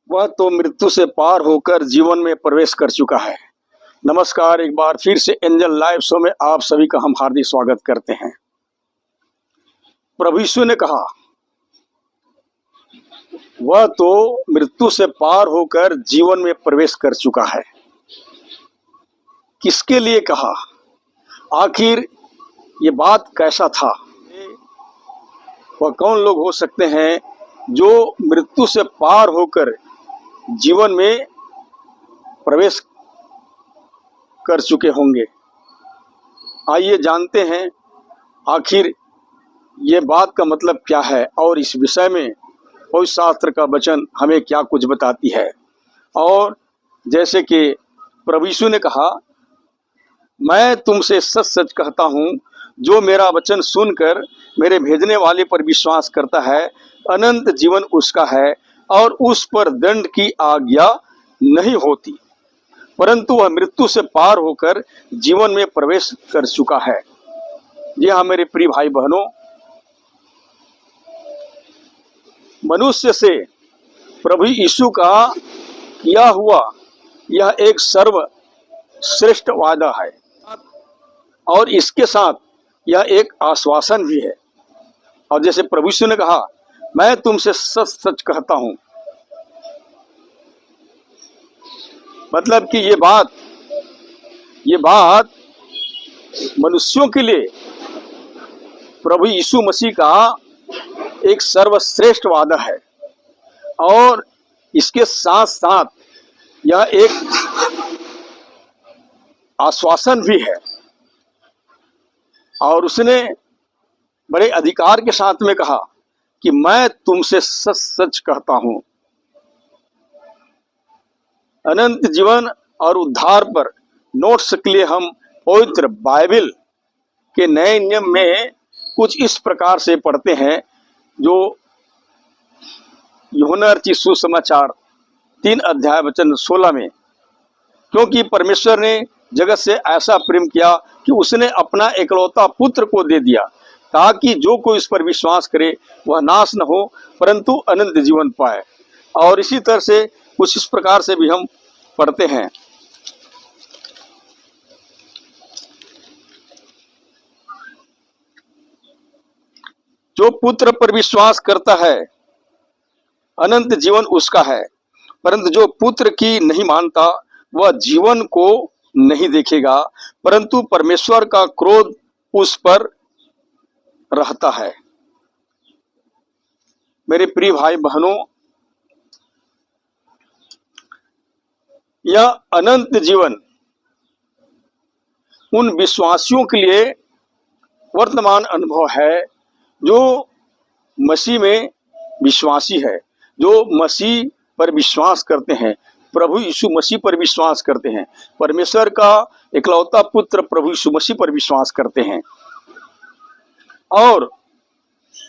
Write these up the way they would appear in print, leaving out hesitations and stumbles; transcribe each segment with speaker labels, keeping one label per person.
Speaker 1: वह तो मृत्यु से पार होकर जीवन में प्रवेश कर चुका है। नमस्कार, एक बार फिर से एंजल लाइव शो में आप सभी का हम हार्दिक स्वागत करते हैं। प्रभु यीशु ने कहा, वह तो मृत्यु से पार होकर जीवन में प्रवेश कर चुका है। किसके लिए कहा? आखिर ये बात कैसा था? वह कौन लोग हो सकते हैं जो मृत्यु से पार होकर जीवन में प्रवेश कर चुके होंगे? आइए जानते हैं आखिर ये बात का मतलब क्या है और इस विषय में पवित्र शास्त्र का वचन हमें क्या कुछ बताती है। और जैसे कि प्रभु यीशु ने कहा, मैं तुमसे सच सच कहता हूँ, जो मेरा वचन सुनकर मेरे भेजने वाले पर विश्वास करता है, अनंत जीवन उसका है और उस पर दंड की आज्ञा नहीं होती, परंतु वह मृत्यु से पार होकर जीवन में प्रवेश कर चुका है। जी हाँ मेरे प्रिय भाई बहनों, मनुष्य से प्रभु यीशु का किया हुआ यह एक सर्वश्रेष्ठ वादा है और इसके साथ यह एक आश्वासन भी है। और जैसे प्रभु यीशु ने कहा, मैं तुमसे सच सच कहता हूं, मतलब कि ये बात मनुष्यों के लिए प्रभु यीशु मसीह का एक सर्वश्रेष्ठ वादा है और इसके साथ साथ यह एक आश्वासन भी है। और उसने बड़े अधिकार के साथ में कहा कि मैं तुमसे सच सच कहता हूं। अनंत जीवन और उद्धार पर नोट्स के लिए हम पवित्र बाइबल के नए नियम में कुछ इस प्रकार से पढ़ते हैं, जो यूहन्ना रचित सुसमाचार 3 अध्याय वचन 16 में, क्योंकि परमेश्वर ने जगत से ऐसा प्रेम किया कि उसने अपना एकलौता पुत्र को दे दिया, ताकि जो कोई इस पर विश्वास करे वह नाश न हो परंतु अनंत जीवन पाए। और इसी तरह से कुछ इस प्रकार से भी हम पढ़ते हैं, जो पुत्र पर विश्वास करता है अनंत जीवन उसका है, परंतु जो पुत्र की नहीं मानता वह जीवन को नहीं देखेगा, परंतु परमेश्वर का क्रोध उस पर रहता है। मेरे प्रिय भाई बहनों, यह अनंत जीवन उन विश्वासियों के लिए वर्तमान अनुभव है जो मसीह में विश्वासी है, जो मसीह पर विश्वास करते हैं, प्रभु यीशु मसीह पर विश्वास करते हैं, परमेश्वर का इकलौता पुत्र प्रभु यीशु मसीह पर विश्वास करते हैं। और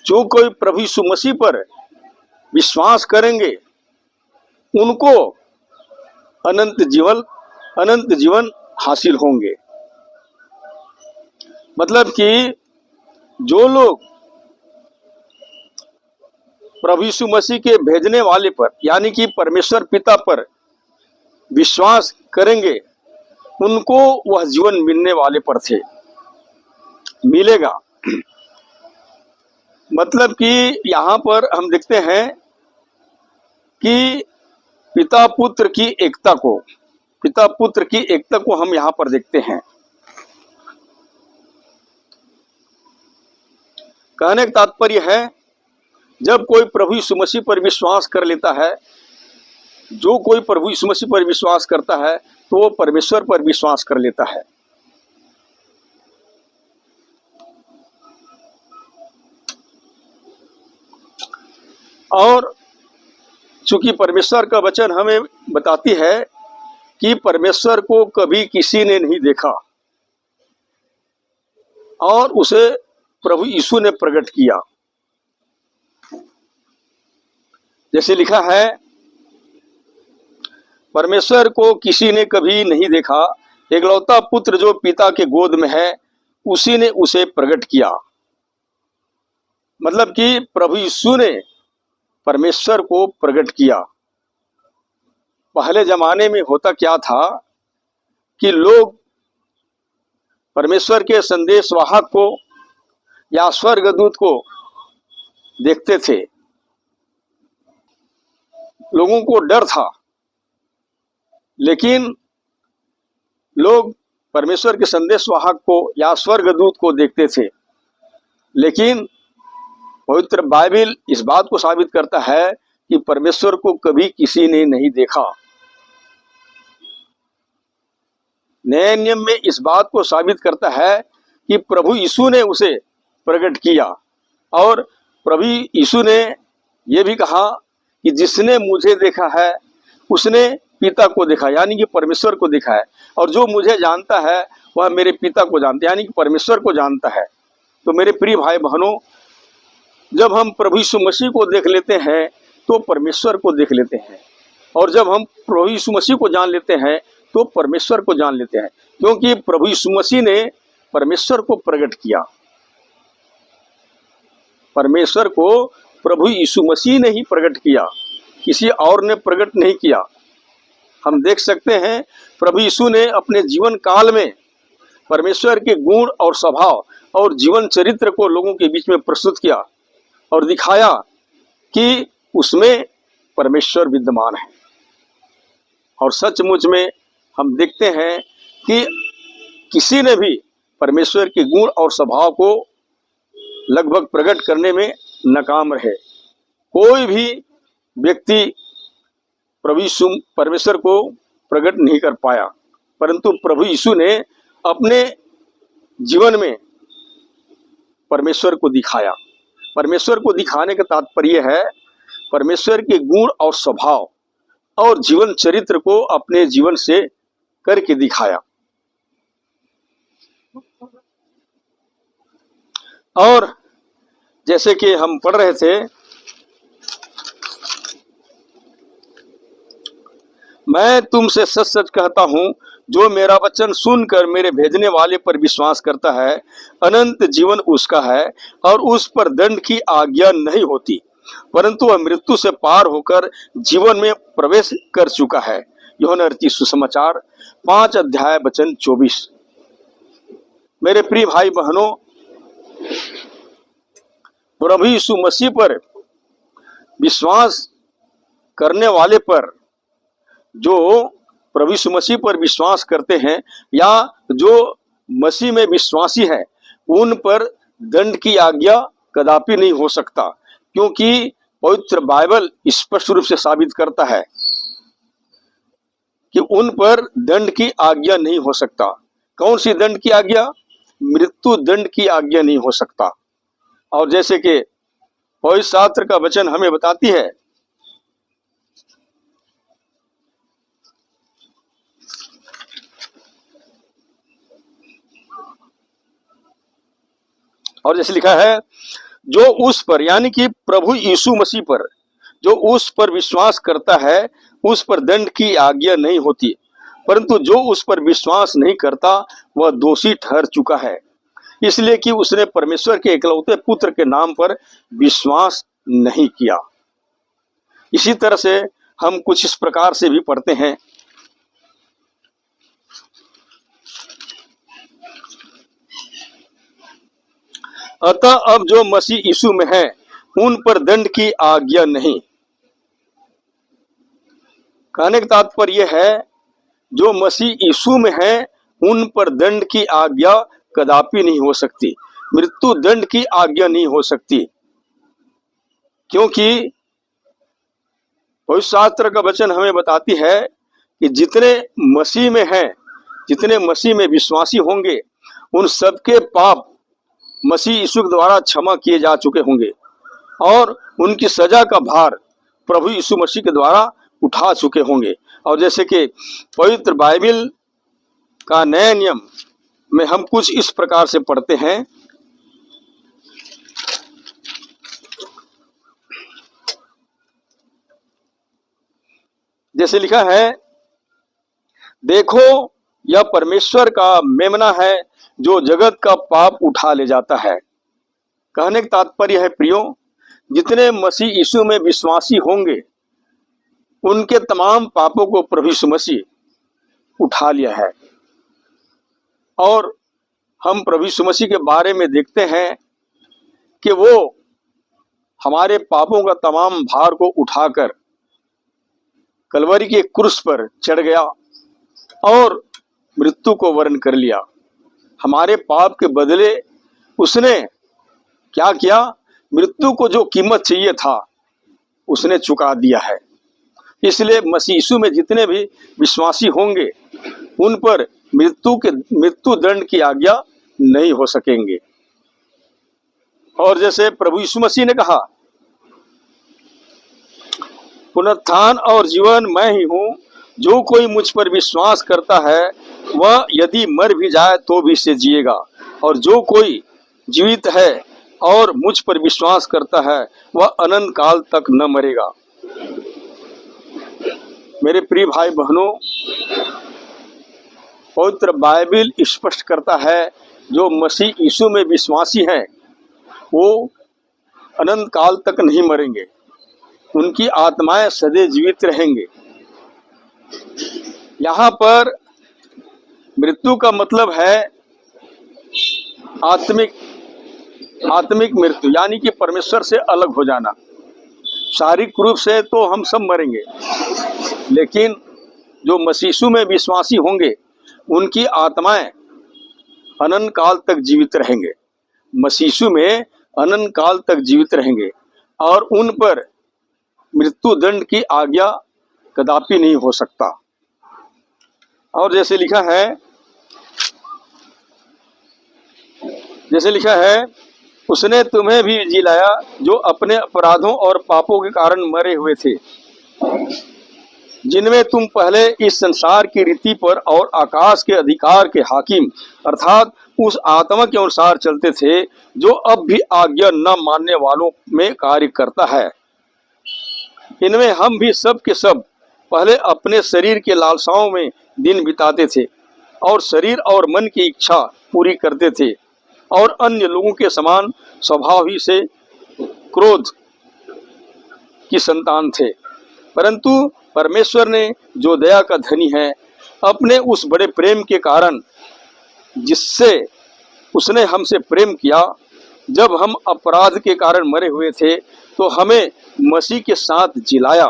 Speaker 1: जो कोई प्रभु यीशु मसीह पर विश्वास करेंगे उनको अनंत जीवन हासिल होंगे। मतलब कि जो लोग प्रभु यीशु मसीह के भेजने वाले पर यानी कि परमेश्वर पिता पर विश्वास करेंगे उनको वह जीवन मिलने वाले पर मिलेगा। मतलब कि यहाँ पर हम देखते हैं कि पिता पुत्र की एकता को हम यहाँ पर देखते हैं। कहने का तात्पर्य है, जब कोई प्रभु यीशु मसीह पर विश्वास कर लेता है, जो कोई प्रभु यीशु मसीह पर विश्वास करता है तो वो परमेश्वर पर विश्वास कर लेता है। और चूंकि परमेश्वर का वचन हमें बताती है कि परमेश्वर को कभी किसी ने नहीं देखा और उसे प्रभु यीशु ने प्रकट किया। जैसे लिखा है, परमेश्वर को किसी ने कभी नहीं देखा, एकलौता पुत्र जो पिता के गोद में है उसी ने उसे प्रकट किया। मतलब कि प्रभु यीशु ने परमेश्वर को प्रकट किया। पहले जमाने में होता क्या था कि लोग परमेश्वर के संदेशवाहक को या स्वर्गदूत को देखते थे। लोगों को डर था, लेकिन लोग परमेश्वर के संदेशवाहक को या स्वर्गदूत को देखते थे। लेकिन पवित्र बाइबल इस बात को साबित करता है कि परमेश्वर को कभी किसी ने नहीं देखा। नए नियम में इस बात को साबित करता है कि प्रभु यीशु ने उसे प्रकट किया, और प्रभु यीशु ने यह भी कहा कि जिसने मुझे देखा है उसने पिता को देखा, यानी कि परमेश्वर को देखा है, और जो मुझे जानता है वह मेरे पिता को जानता है, यानी कि परमेश्वर को जानता है। तो मेरे प्रिय भाई बहनों, जब हम प्रभु यीशु मसीह को देख लेते हैं तो परमेश्वर को देख लेते हैं, और जब हम प्रभु यीशु मसीह को जान लेते हैं तो परमेश्वर को जान लेते हैं, क्योंकि प्रभु यीशु मसीह ने परमेश्वर को प्रकट किया। परमेश्वर को प्रभु यीशु मसीह ने ही प्रकट किया, किसी और ने प्रकट नहीं किया। हम देख सकते हैं प्रभु यीशु ने अपने जीवन काल में परमेश्वर के गुण और स्वभाव और जीवन चरित्र को लोगों के बीच में प्रस्तुत किया और दिखाया कि उसमें परमेश्वर विद्यमान है। और सचमुच में हम देखते हैं कि किसी ने भी परमेश्वर के गुण और स्वभाव को लगभग प्रकट करने में नाकाम रहे। कोई भी व्यक्ति परमेश्वर को प्रकट नहीं कर पाया, परंतु प्रभु यीशु ने अपने जीवन में परमेश्वर को दिखाया। परमेश्वर को दिखाने का तात्पर्य है परमेश्वर के गुण और स्वभाव और जीवन चरित्र को अपने जीवन से करके दिखाया। और जैसे कि हम पढ़ रहे थे, मैं तुमसे सच सच कहता हूं, जो मेरा वचन सुनकर मेरे भेजने वाले पर विश्वास करता है, अनंत जीवन उसका है और उस पर दंड की आज्ञा नहीं होती, परंतु वह मृत्यु से पार होकर जीवन में प्रवेश कर चुका है। यूहन्ना रचित सुसमाचार 5 अध्याय वचन 24। मेरे प्रिय भाई बहनों, प्रभु यीशु मसीह पर विश्वास करने वाले पर, जो प्रभु यीशु मसीह पर विश्वास करते हैं या जो मसीह में विश्वासी है, उन पर दंड की आज्ञा कदापि नहीं हो सकता, क्योंकि पवित्र बाइबल स्पष्ट रूप से साबित करता है कि उन पर दंड की आज्ञा नहीं हो सकता। कौन सी दंड की आज्ञा? मृत्यु दंड की आज्ञा नहीं हो सकता। और जैसे कि पवित्र शास्त्र का वचन हमें बताती है, और जैसे लिखा है, जो उस पर, यानी कि प्रभु यीशु मसीह पर, जो उस पर विश्वास करता है उस पर दंड की आज्ञा नहीं होती, परंतु जो उस पर विश्वास नहीं करता वह दोषी ठहर चुका है, इसलिए कि उसने परमेश्वर के इकलौते पुत्र के नाम पर विश्वास नहीं किया। इसी तरह से हम कुछ इस प्रकार से भी पढ़ते हैं, अतः अब जो मसीह यीशु में है उन पर दंड की आज्ञा नहीं। कहने का तात्पर्य है, जो मसीह यीशु में है उन पर दंड की आज्ञा कदापि नहीं हो सकती, मृत्यु दंड की आज्ञा नहीं हो सकती, क्योंकि पवित्र शास्त्र का वचन हमें बताती है कि जितने मसीह में हैं, जितने मसीह में विश्वासी होंगे, उन सबके पाप मसीह यीशु के द्वारा क्षमा किए जा चुके होंगे और उनकी सजा का भार प्रभु यीशु मसीह के द्वारा उठा चुके होंगे। और जैसे कि पवित्र बाइबल का नया नियम में हम कुछ इस प्रकार से पढ़ते हैं, जैसे लिखा है, देखो यह परमेश्वर का मेमना है जो जगत का पाप उठा ले जाता है। कहने का तात्पर्य है प्रियो, जितने मसीह यीशु में विश्वासी होंगे उनके तमाम पापों को प्रभु यीशु मसीह उठा लिया है। और हम प्रभु यीशु मसीह के बारे में देखते हैं कि वो हमारे पापों का तमाम भार को उठाकर कलवरी के क्रूस पर चढ़ गया और मृत्यु को वरण कर लिया। हमारे पाप के बदले उसने क्या किया? मृत्यु को जो कीमत चाहिए था उसने चुका दिया है। इसलिए मसीह यीशु में जितने भी विश्वासी होंगे उन पर मृत्यु दंड की आज्ञा नहीं हो सकेंगे। और जैसे प्रभु यीशु मसीह ने कहा, पुनरुत्थान और जीवन मैं ही हूँ, जो कोई मुझ पर विश्वास करता है वह यदि मर भी जाए तो भी इससे जिएगा, और जो कोई जीवित है और मुझ पर विश्वास करता है वह अनंत काल तक न मरेगा। मेरे प्रिय भाई बहनों, पवित्र बाइबल स्पष्ट करता है जो मसीह यीशु में विश्वासी हैं वो अनंत काल तक नहीं मरेंगे, उनकी आत्माएं सदैव जीवित रहेंगे। यहाँ पर मृत्यु का मतलब है आत्मिक मृत्यु, यानी कि परमेश्वर से अलग हो जाना। शारीरिक रूप से तो हम सब मरेंगे, लेकिन जो मसीह यीशु में विश्वासी होंगे उनकी आत्माएं अनंत काल तक जीवित रहेंगे, मसीह यीशु में अनंत काल तक जीवित रहेंगे, और उन पर मृत्यु दंड की आज्ञा कदापि नहीं हो सकता। और जैसे लिखा है उसने तुम्हें भी जिलाया जो अपने अपराधों और पापों के कारण मरे हुए थे, जिनमें तुम पहले इस संसार की रीति पर और आकाश के अधिकार के हाकिम अर्थात उस आत्मा के अनुसार चलते थे जो अब भी आज्ञा न मानने वालों में कार्य करता है। इनमें हम भी सब के सब पहले अपने शरीर के लालसाओं में दिन बिताते थे और शरीर और मन की इच्छा पूरी करते थे, और अन्य लोगों के समान स्वभाव ही से क्रोध की संतान थे। परंतु परमेश्वर ने जो दया का धनी है, अपने उस बड़े प्रेम के कारण जिससे उसने हमसे प्रेम किया, जब हम अपराध के कारण मरे हुए थे तो हमें मसीह के साथ जिलाया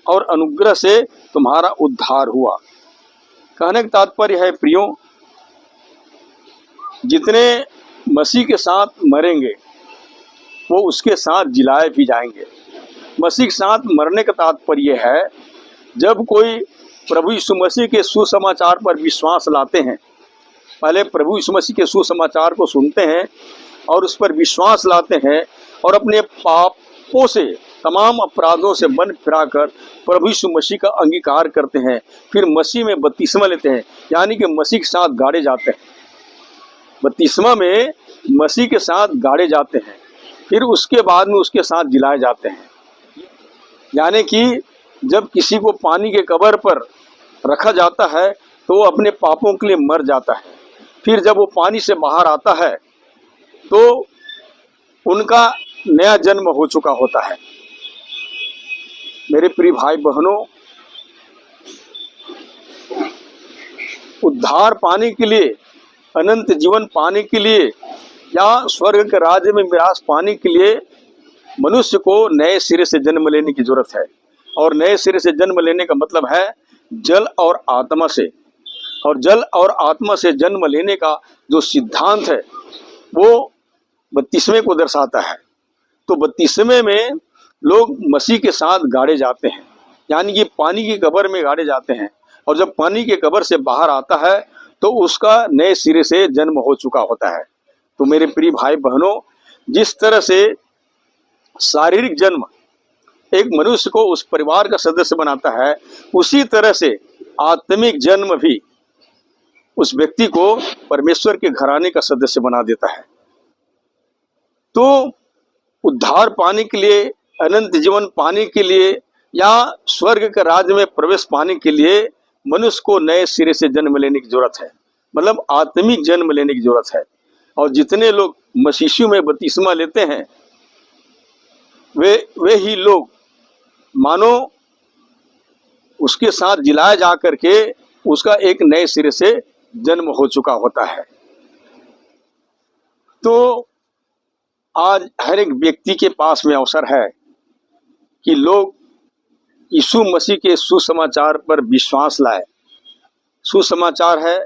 Speaker 1: और अनुग्रह से तुम्हारा उद्धार हुआ। कहने का तात्पर्य है प्रियो, जितने मसीह के साथ मरेंगे वो उसके साथ जिलाए भी जाएंगे। मसीह के साथ मरने का तात्पर्य है जब कोई प्रभु यीशु मसीह के सुसमाचार पर विश्वास लाते हैं, पहले प्रभु यीशु मसीह के सुसमाचार को सुनते हैं और उस पर विश्वास लाते हैं और अपने पापों से तमाम अपराधों से मन फिराकर प्रभु यीशु मसीह का अंगीकार करते हैं, फिर मसीह में बपतिस्मा लेते हैं, यानी कि मसीह के साथ गाड़े जाते हैं। बपतिस्मा में मसीह के साथ गाड़े जाते हैं, फिर उसके बाद में उसके साथ जिलाए जाते हैं। यानी कि जब किसी को पानी के कब्र पर रखा जाता है तो वो अपने पापों के लिए मर जाता है, फिर जब वो पानी से बाहर आता है तो उनका नया जन्म हो चुका होता है। मेरे प्रिय भाई बहनों, उद्धार पाने के लिए, अनंत जीवन पाने के लिए या स्वर्ग के राज्य में मिरास पाने के लिए मनुष्य को नए सिरे से जन्म लेने की जरूरत है। और नए सिरे से जन्म लेने का मतलब है जल और आत्मा से, और जल और आत्मा से जन्म लेने का जो सिद्धांत है वो बपतिस्मे को दर्शाता है। तो बपतिस्मे में लोग मसीह के साथ गाड़े जाते हैं, यानी कि पानी की कब्र में गाड़े जाते हैं, और जब पानी के कब्र से बाहर आता है तो उसका नए सिरे से जन्म हो चुका होता है। तो मेरे प्रिय भाई बहनों, जिस तरह से शारीरिक जन्म एक मनुष्य को उस परिवार का सदस्य बनाता है, उसी तरह से आत्मिक जन्म भी उस व्यक्ति को परमेश्वर के घराने का सदस्य बना देता है। तो उद्धार पाने के लिए, अनंत जीवन पाने के लिए या स्वर्ग के राज्य में प्रवेश पाने के लिए मनुष्य को नए सिरे से जन्म लेने की जरूरत है, मतलब आत्मिक जन्म लेने की जरूरत है। और जितने लोग मसीह में बपतिस्मा लेते हैं वे ही लोग मानो उसके साथ जिलाया जा करके उसका एक नए सिरे से जन्म हो चुका होता है। तो आज हर एक व्यक्ति के पास में अवसर है कि लोग यीशु मसीह के सुसमाचार पर विश्वास लाए। सुसमाचार है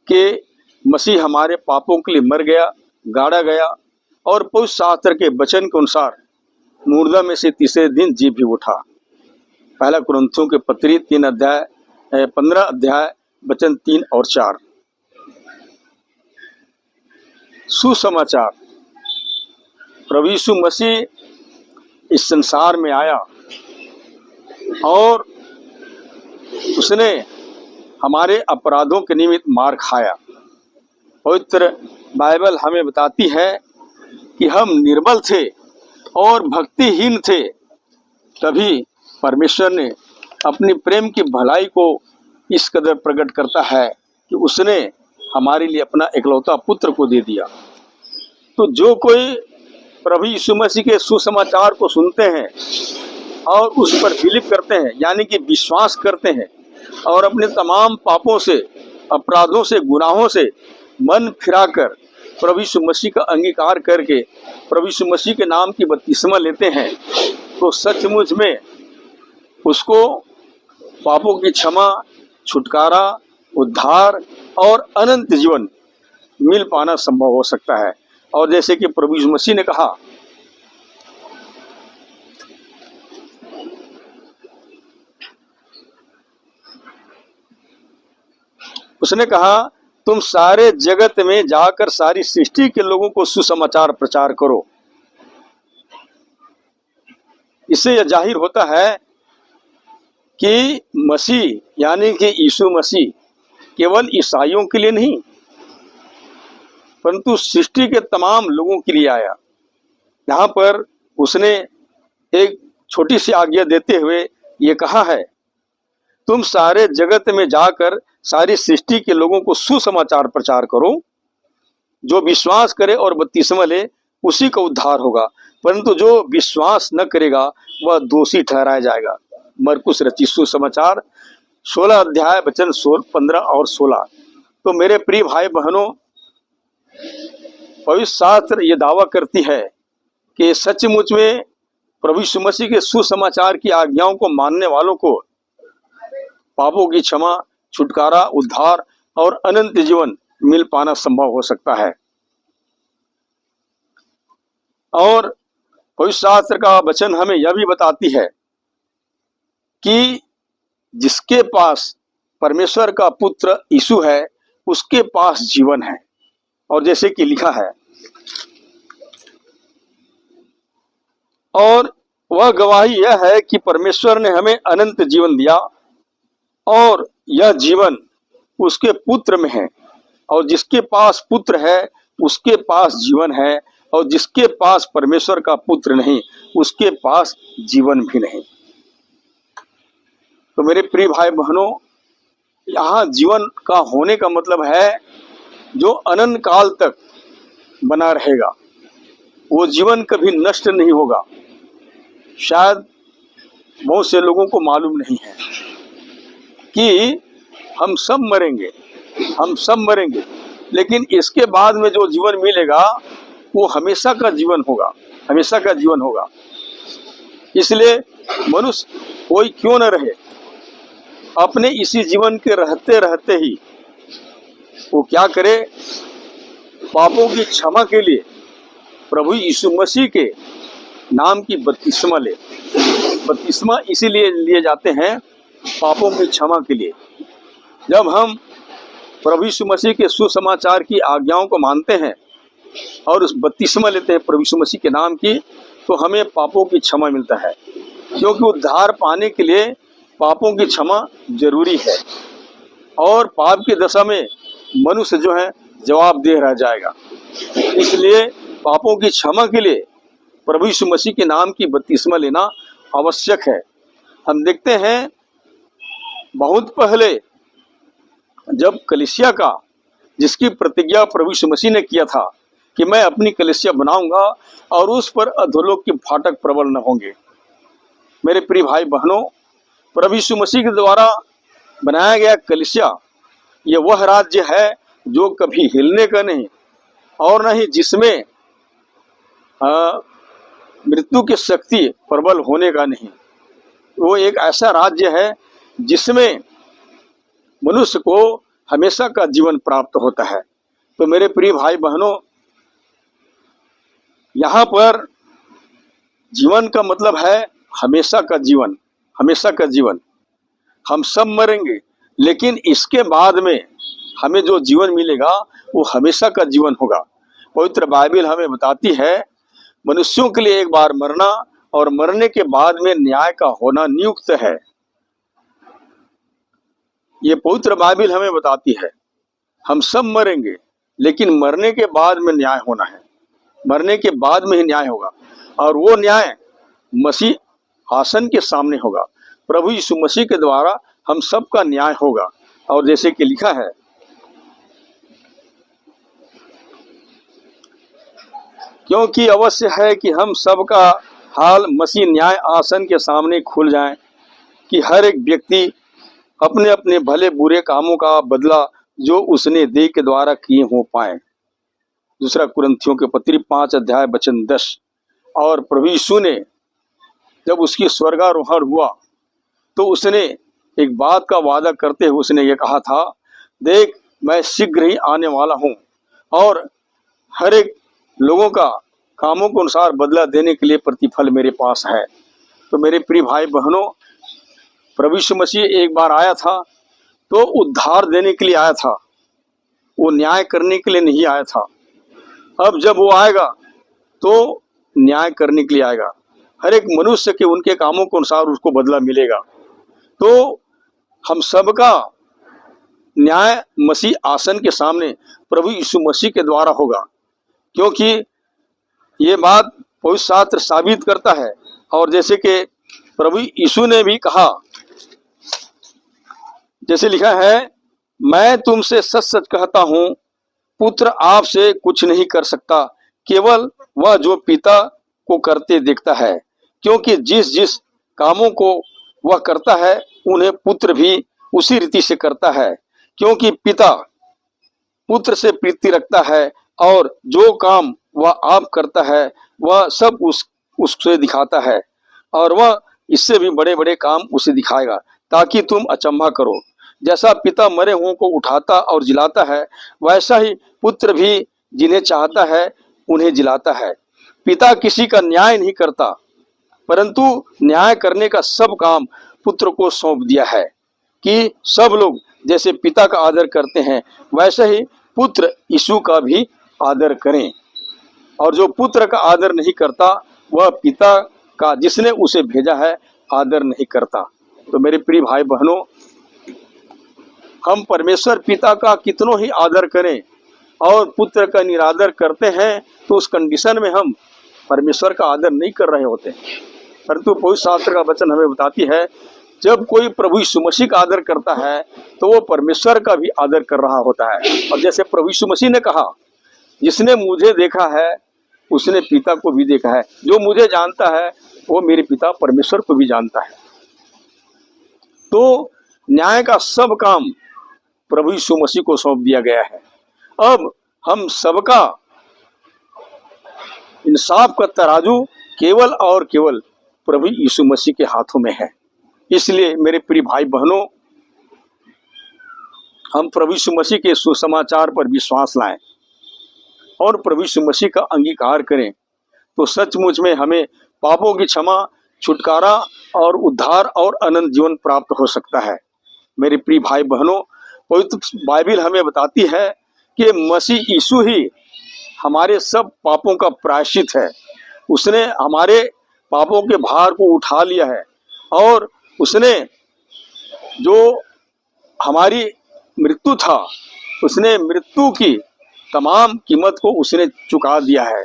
Speaker 1: कि मसीह हमारे पापों के लिए मर गया, गाड़ा गया और पवित्र शास्त्र के वचन के अनुसार मुर्दा में से तीसरे दिन जी भी उठा। पहला कुरिन्थियों के पत्री 15 अध्याय वचन 3 और 4। सुसमाचार, प्रभु यीशु मसीह इस संसार में आया और उसने हमारे अपराधों के निमित्त मार खाया। पवित्र बाइबल हमें बताती है कि हम निर्बल थे और भक्तिहीन थे, तभी परमेश्वर ने अपनी प्रेम की भलाई को इस कदर प्रकट करता है कि उसने हमारे लिए अपना इकलौता पुत्र को दे दिया। तो जो कोई प्रभु यीशु मसीह के सुसमाचार को सुनते हैं और उस पर बिलीव करते हैं, यानी कि विश्वास करते हैं और अपने तमाम पापों से, अपराधों से, गुनाहों से मन फिराकर प्रभु यीशु मसीह का अंगीकार करके प्रभु यीशु मसीह के नाम की बपतिस्मा लेते हैं, तो सचमुच में उसको पापों की क्षमा, छुटकारा, उद्धार और अनंत जीवन मिल पाना संभव हो सकता है। और जैसे कि प्रभु यीशु मसीह ने कहा, उसने कहा तुम सारे जगत में जाकर सारी सृष्टि के लोगों को सुसमाचार प्रचार करो। इससे यह जाहिर होता है कि मसीह यानी कि यीशु मसीह केवल ईसाइयों के लिए नहीं परंतु सृष्टि के तमाम लोगों के लिए आया। यहाँ पर उसने एक छोटी सी आज्ञा देते हुए ये कहा है, तुम सारे जगत में जाकर सारी सृष्टि के लोगों को सुसमाचार प्रचार करो। जो विश्वास करे और बपतिस्मा ले उसी का उद्धार होगा, परंतु जो विश्वास न करेगा वह दोषी ठहराया जाएगा। मरकुस रचित सुसमाचार 16 अध्याय वचन 15 और 16। तो मेरे प्रिय भाई बहनों, पवित्र शास्त्र ये दावा करती है कि सचमुच में प्रभु यीशु मसीह के सुसमाचार की आज्ञाओं को मानने वालों को पापों की क्षमा, छुटकारा, उद्धार और अनंत जीवन मिल पाना संभव हो सकता है। और पवित्र शास्त्र का वचन हमें यह भी बताती है कि जिसके पास परमेश्वर का पुत्र यीशु है उसके पास जीवन है। और जैसे कि लिखा है, और वह गवाही यह है कि परमेश्वर ने हमें अनंत जीवन दिया और यह जीवन उसके पुत्र में है, और जिसके पास पुत्र है उसके पास जीवन है, और जिसके पास परमेश्वर का पुत्र नहीं उसके पास जीवन भी नहीं। तो मेरे प्रिय भाई बहनों, यहाँ जीवन का होने का मतलब है जो अनंत काल तक बना रहेगा, वो जीवन कभी नष्ट नहीं होगा। शायद बहुत से लोगों को मालूम नहीं है कि हम सब मरेंगे, लेकिन इसके बाद में जो जीवन मिलेगा वो हमेशा का जीवन होगा। इसलिए मनुष्य कोई क्यों न रहे, अपने इसी जीवन के रहते रहते ही वो क्या करे, पापों की क्षमा के लिए प्रभु यीशु मसीह के नाम की बपतिस्मा ले। बपतिस्मा इसीलिए लिए जाते हैं पापों की क्षमा के लिए। जब हम प्रभु यीशु मसीह के सुसमाचार की आज्ञाओं को मानते हैं और उस बपतिस्मा लेते हैं प्रभु यीशु मसीह के नाम की, तो हमें पापों की क्षमा मिलता है, क्योंकि उद्धार पाने के लिए पापों की क्षमा जरूरी है। और पाप की दशा में मनुष्य जो है जवाबदेह रह जाएगा। इसलिए पापों की क्षमा के लिए प्रभु यीशु मसीह के नाम की बपतिस्मा लेना आवश्यक है। हम देखते हैं बहुत पहले जब कलीसिया का, जिसकी प्रतिज्ञा प्रभु यीशु मसीह ने किया था कि मैं अपनी कलीसिया बनाऊंगा और उस पर अधोलोक के फाटक प्रबल न होंगे, मेरे प्रिय भाई बहनों, प्रभु यीशु मसीह के द्वारा बनाया गया कलीसिया ये वह राज्य है जो कभी हिलने का नहीं और न ही जिसमें मृत्यु की शक्ति प्रबल होने का नहीं। वो एक ऐसा राज्य है जिसमें मनुष्य को हमेशा का जीवन प्राप्त होता है। तो मेरे प्रिय भाई बहनों, यहाँ पर जीवन का मतलब है हमेशा का जीवन, हमेशा का जीवन। हम सब मरेंगे, लेकिन इसके बाद में हमें जो जीवन मिलेगा वो हमेशा का जीवन होगा। पवित्र बाइबल हमें बताती है मनुष्यों के लिए एक बार मरना और मरने के बाद में न्याय का होना नियुक्त है। ये पवित्र बाइबल हमें बताती है हम सब मरेंगे, लेकिन मरने के बाद में न्याय होना है, मरने के बाद में ही न्याय होगा। और वो न्याय मसीह आसन के सामने होगा। प्रभु यीशु मसीह के द्वारा हम सब का न्याय होगा। और जैसे कि लिखा है, क्योंकि अवश्य है कि हम सब का हाल मसीह न्याय आसन के सामने खुल जाए, कि हर एक व्यक्ति अपने अपने भले बुरे कामों का बदला जो उसने देह के द्वारा किए हो पाए। दूसरा कुरिन्थियों के पत्री 5 अध्याय वचन 10। और प्रभु यीशु ने जब उसकी स्वर्गारोहण हुआ तो उसने एक बात का वादा करते हुए उसने ये कहा था, देख मैं शीघ्र ही आने वाला हूँ और हर एक लोगों का कामों के अनुसार बदला देने के लिए प्रतिफल मेरे पास है। तो मेरे प्रिय भाई बहनों, प्रभु यीशु मसीह एक बार आया था तो उद्धार देने के लिए आया था, वो न्याय करने के लिए नहीं आया था। अब जब वो आएगा तो न्याय करने के लिए आएगा, हर एक मनुष्य के उनके कामों के अनुसार उसको बदला मिलेगा। तो हम सबका न्याय मसीह आसन के सामने प्रभु यीशु मसीह के द्वारा होगा, क्योंकि ये बात पवित्र शास्त्र साबित करता है। और जैसे कि प्रभु यीशु ने भी कहा, जैसे लिखा है, मैं तुमसे सच सच कहता हूँ, पुत्र आपसे कुछ नहीं कर सकता, केवल वह जो पिता को करते देखता है। क्योंकि जिस जिस कामों को वह करता है उन्हें पुत्र भी उसी रीति से करता है, क्योंकि पिता पुत्र से प्रीति रखता है और जो काम वह आप करता है वह सब उससे दिखाता है, और वह इससे भी बड़े बड़े काम उसे दिखाएगा, ताकि तुम अचंभा करो। जैसा पिता मरे हुओं को उठाता और जिलाता है, वैसा ही पुत्र भी जिन्हें चाहता है उन्हें जिलाता है। पिता किसी का न्याय नहीं करता, परंतु न्याय करने का सब काम पुत्र को सौंप दिया है, कि सब लोग जैसे पिता का आदर करते हैं वैसे ही पुत्र यीशु का भी आदर करें। और जो पुत्र का आदर नहीं करता वह पिता का जिसने उसे भेजा है आदर नहीं करता। तो मेरे प्रिय भाई बहनों, हम परमेश्वर पिता का कितनों ही आदर करें और पुत्र का निरादर करते हैं तो उस कंडीशन में हम परमेश्वर का आदर नहीं कर रहे होते। परंतु पवित्र शास्त्र का वचन हमें बताती है, जब कोई प्रभु यीशु मसीह का आदर करता है तो वो परमेश्वर का भी आदर कर रहा होता है। और जैसे प्रभु यीशु मसीह ने कहा, जिसने मुझे देखा है उसने पिता को भी देखा है, जो मुझे जानता है वो मेरे पिता परमेश्वर को भी जानता है। तो न्याय का सब काम प्रभु यीशु मसीह को सौंप दिया गया है। अब हम सबका इंसाफ का तराजू केवल और केवल प्रभु यीशु मसीह के हाथों में है। इसलिए मेरे प्रिय भाई बहनों, हम प्रभु यीशु मसीह के सुसमाचार पर विश्वास लाएं और प्रभु यीशु मसीह का अंगीकार करें, तो सचमुच में हमें पापों की क्षमा, छुटकारा और उद्धार और अनंत जीवन प्राप्त हो सकता है। मेरे प्रिय भाई बहनों, पवित्र बाइबल हमें बताती है कि मसीह यीशु ही हमारे सब पापों का प्रायश्चित है। उसने हमारे पापों के भार को उठा लिया है और उसने जो हमारी मृत्यु था, उसने मृत्यु की तमाम कीमत को उसने चुका दिया है।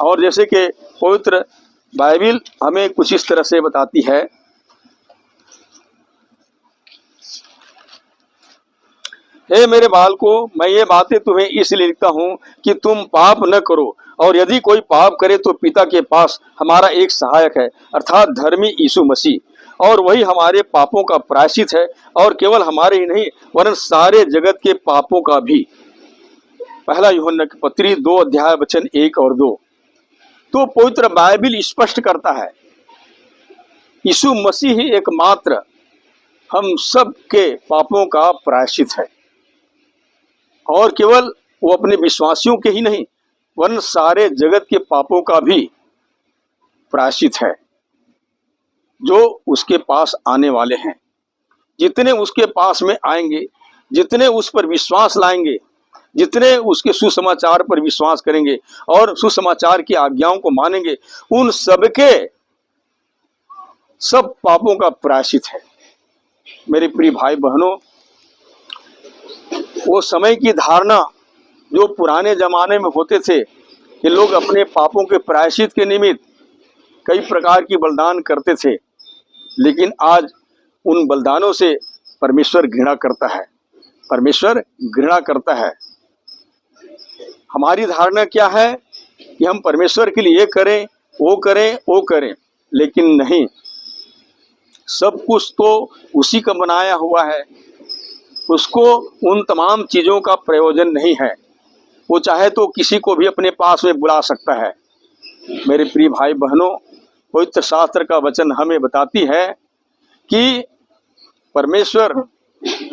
Speaker 1: और जैसे कि पवित्र बाइबल हमें कुछ इस तरह से बताती है, हे मेरे बालकों, मैं ये बातें तुम्हें इसलिए लिखता हूँ कि तुम पाप न करो। और यदि कोई पाप करे तो पिता के पास हमारा एक सहायक है, अर्थात धर्मी यीशु मसीह, और वही हमारे पापों का प्रायश्चित है, और केवल हमारे ही नहीं वरन सारे जगत के पापों का भी। पहला यूहन्ना की पत्री 2 अध्याय वचन 1 और 2। तो पवित्र बाइबल स्पष्ट करता है यीशु मसीह ही एकमात्र हम सब के पापों का प्रायश्चित है, और केवल वो अपने विश्वासियों के ही नहीं वरन सारे जगत के पापों का भी प्रायश्चित है जो उसके पास आने वाले हैं। जितने उसके पास में आएंगे, जितने उस पर विश्वास लाएंगे, जितने उसके सुसमाचार पर विश्वास करेंगे और सुसमाचार की आज्ञाओं को मानेंगे, उन सबके सब पापों का प्रायश्चित है। मेरे प्रिय भाई बहनों, वो समय की धारणा जो पुराने जमाने में होते थे कि लोग अपने पापों के प्रायश्चित के निमित्त कई प्रकार की बलिदान करते थे, लेकिन आज उन बलिदानों से परमेश्वर घृणा करता है। परमेश्वर घृणा करता है। हमारी धारणा क्या है कि हम परमेश्वर के लिए ये करें, वो करें, वो करें, लेकिन नहीं, सब कुछ तो उसी का बनाया हुआ है। उसको उन तमाम चीज़ों का प्रयोजन नहीं है। वो चाहे तो किसी को भी अपने पास में बुला सकता है। मेरे प्रिय भाई बहनों, पवित्र शास्त्र का वचन हमें बताती है कि परमेश्वर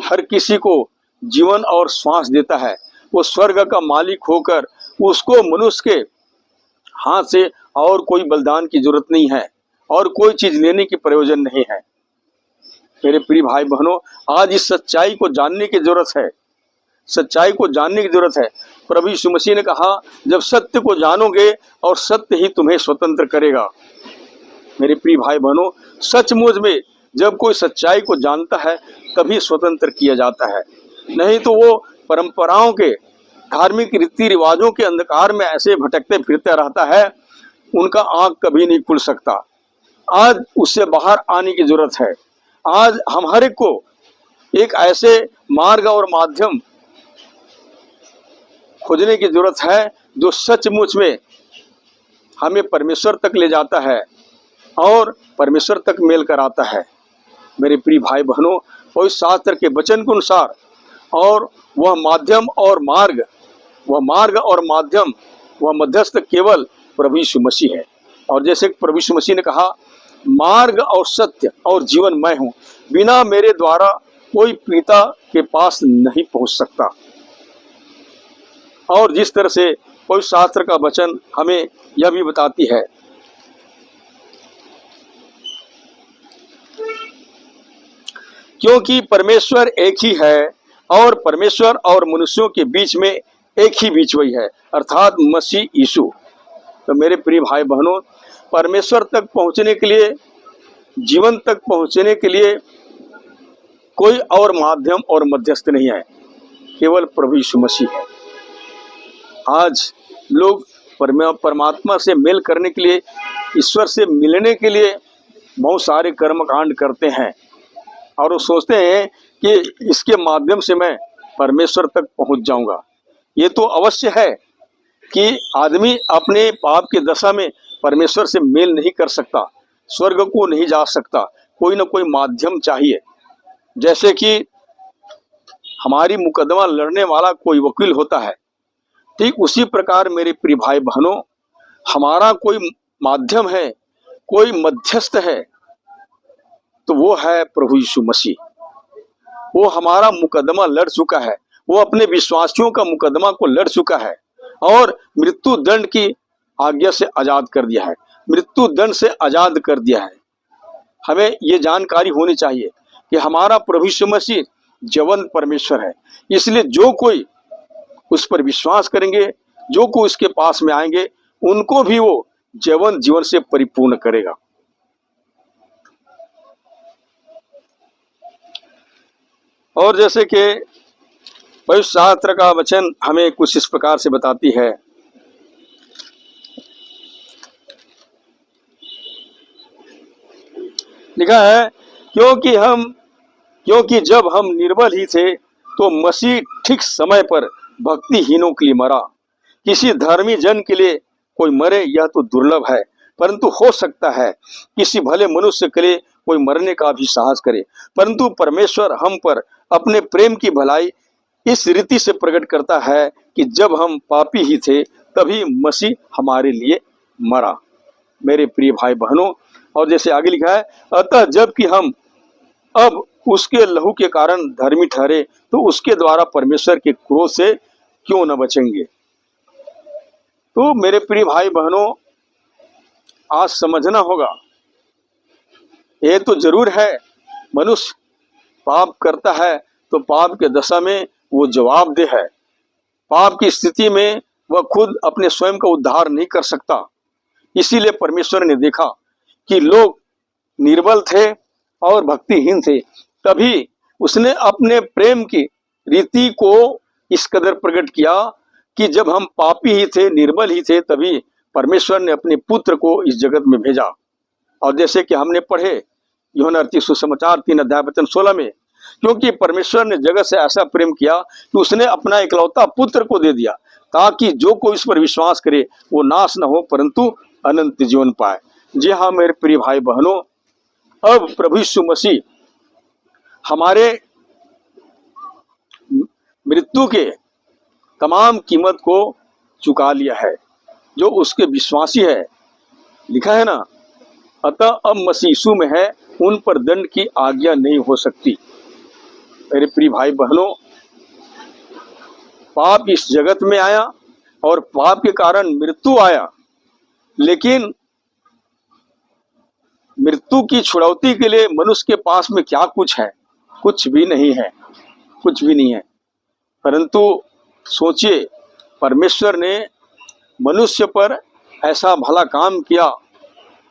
Speaker 1: हर किसी को जीवन और श्वास देता है। वो स्वर्ग का मालिक होकर उसको मनुष्य के हाथ से और कोई बलिदान की जरूरत नहीं है और कोई चीज़ लेने की प्रयोजन नहीं है। मेरे प्रिय भाई बहनों, आज इस सच्चाई को जानने की जरूरत है। सच्चाई को जानने की जरूरत है। प्रभु यीशु मसीह ने कहा, जब सत्य को जानोगे और सत्य ही तुम्हें स्वतंत्र करेगा। मेरे प्रिय भाई बहनों, सचमुच में जब कोई सच्चाई को जानता है तभी स्वतंत्र किया जाता है, नहीं तो वो परंपराओं के, धार्मिक रीति रिवाजों के अंधकार में ऐसे भटकते फिरते रहता है, उनका आँख कभी नहीं खुल सकता। आज उससे बाहर आने की जरूरत है। आज हम हर एक को एक ऐसे मार्ग और माध्यम खोजने की जरूरत है जो सचमुच में हमें परमेश्वर तक ले जाता है और परमेश्वर तक मेल कराता है। मेरे प्रिय भाई बहनों, पवित्र शास्त्र के वचन के अनुसार और वह माध्यम और मार्ग, वह मध्यस्थ केवल प्रभु यीशु मसीह है। और जैसे प्रभु यीशु मसीह ने कहा, मार्ग और सत्य और जीवन मैं हूँ, बिना मेरे द्वारा कोई पिता के पास नहीं पहुँच सकता। और जिस तरह से पवित्र शास्त्र का वचन हमें यह भी बताती है क्योंकि परमेश्वर एक ही है और परमेश्वर और मनुष्यों के बीच में एक ही बीच वही है, अर्थात मसीह यीशु। तो मेरे प्रिय भाई बहनों, परमेश्वर तक पहुंचने के लिए, जीवन तक पहुंचने के लिए कोई और माध्यम और मध्यस्थ नहीं है, केवल प्रभु यीशु मसीह है। आज लोग परमात्मा से मेल करने के लिए, ईश्वर से मिलने के लिए बहुत सारे कर्मकांड करते हैं और वो सोचते हैं कि इसके माध्यम से मैं परमेश्वर तक पहुंच जाऊंगा। ये तो अवश्य है कि आदमी अपने पाप की दशा में परमेश्वर से मेल नहीं कर सकता, स्वर्ग को नहीं जा सकता, कोई ना कोई माध्यम चाहिए। जैसे कि हमारी मुकदमा लड़ने वाला कोई वकील होता है, ठीक उसी प्रकार मेरे प्रिय भाई बहनों, हमारा कोई माध्यम है, कोई मध्यस्थ है, तो वो है प्रभु यीशु मसीह। वो हमारा मुकदमा लड़ चुका है, वो अपने विश्वासियों का मुकदमा को लड़ चुका है और मृत्यु दंड की आज्ञा से आजाद कर दिया है, मृत्यु दंड से आजाद कर दिया है। हमें ये जानकारी होनी चाहिए कि हमारा प्रभु यीशु मसीह जीवंत परमेश्वर है। इसलिए जो कोई उस पर विश्वास करेंगे, जो कोई उसके पास में आएंगे, उनको भी वो जीवन जीवन से परिपूर्ण करेगा। और जैसे कि पवित्र शास्त्र का वचन हमें कुछ इस प्रकार से बताती है, लिखा है, क्योंकि जब हम निर्बल ही थे तो मसीह ठीक समय पर भक्तिहीनों के लिए मरा, किसी धर्मी जन के लिए कोई मरे यह तो दुर्लभ है, परंतु हो सकता है किसी भले मनुष्य के लिए कोई मरने का भी साहस करे। परंतु परमेश्वर हम पर अपने प्रेम की भलाई इस रीति से प्रकट करता है कि जब हम पापी ही थे तभी मसीह हमारे लिए मरा। मेरे प्रिय भाई बहनों, और जैसे आगे लिखा है, अतः जबकि हम अब उसके लहू के कारण धर्मी ठहरे तो उसके द्वारा परमेश्वर के क्रोध से क्यों न बचेंगे। तो मेरे प्रिय भाई बहनों, आज समझना होगा, ये तो जरूर है मनुष्य पाप करता है तो पाप के दशा में वो जवाबदेह है। पाप की स्थिति में वह खुद अपने स्वयं का उद्धार नहीं कर सकता। इसीलिए परमेश्वर ने देखा कि लोग निर्बल थे और भक्तिहीन थे, तभी उसने अपने प्रेम की रीति को इस कदर प्रकट किया कि जब हम पापी ही थे, निर्बल ही थे, तभी परमेश्वर ने अपने पुत्र को इस जगत में भेजा। और जैसे कि हमने पढ़े यूहन्ना रचित सुसमाचार 3 अध्याय वचन 16 में, क्योंकि परमेश्वर ने जगत से ऐसा प्रेम किया कि उसने अपना इकलौता पुत्र को दे दिया, ताकि जो कोई इस पर विश्वास करे वो नाश न हो परंतु अनंत जीवन पाए। जी हाँ मेरे प्रिय भाई बहनों, अब प्रभु यीशु मसीह हमारे मृत्यु के तमाम कीमत को चुका लिया है। जो उसके विश्वासी है, लिखा है ना, अतः अब मसीह यीशु में है उन पर दंड की आज्ञा नहीं हो सकती। मेरे प्रिय भाई बहनों, पाप इस जगत में आया और पाप के कारण मृत्यु आया, लेकिन मृत्यु की छुड़ौती के लिए मनुष्य के पास में क्या कुछ है? कुछ भी नहीं है, कुछ भी नहीं है। परंतु सोचिए, परमेश्वर ने मनुष्य पर ऐसा भला काम किया,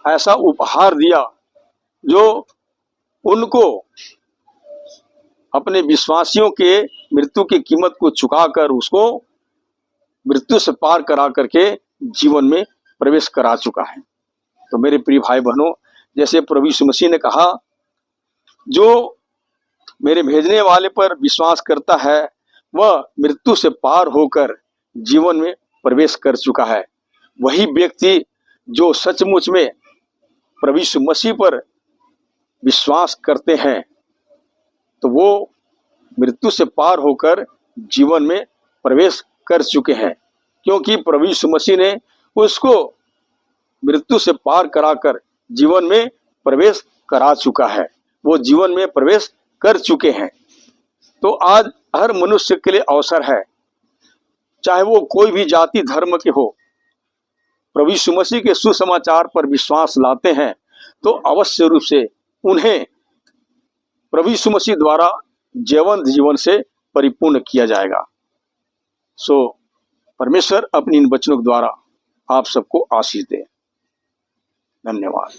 Speaker 1: ऐसा उपहार दिया जो उनको अपने विश्वासियों के मृत्यु की कीमत को चुकाकर उसको मृत्यु से पार करा करके जीवन में प्रवेश करा चुका है। तो मेरे प्रिय भाई बहनों, जैसे प्रभु यीशु मसीह ने कहा, जो मेरे भेजने वाले पर विश्वास करता है वह मृत्यु से पार होकर जीवन में प्रवेश कर चुका है। वही व्यक्ति जो सचमुच में प्रभु यीशु मसीह पर विश्वास करते हैं तो वो मृत्यु से पार होकर जीवन में प्रवेश कर चुके हैं, क्योंकि प्रभु यीशु मसीह ने उसको मृत्यु से पार कराकर जीवन में प्रवेश करा चुका है। वो जीवन में प्रवेश कर चुके हैं। तो आज हर मनुष्य के लिए अवसर है, चाहे वो कोई भी जाति धर्म के हो, प्रभु यीशु मसीह के सुसमाचार पर विश्वास लाते हैं तो अवश्य रूप से उन्हें प्रभु यीशु मसीह द्वारा जीवंत जीवन से परिपूर्ण किया जाएगा। सो परमेश्वर अपनी इन वचनों के द्वारा आप सबको आशीष दे। धन्यवाद।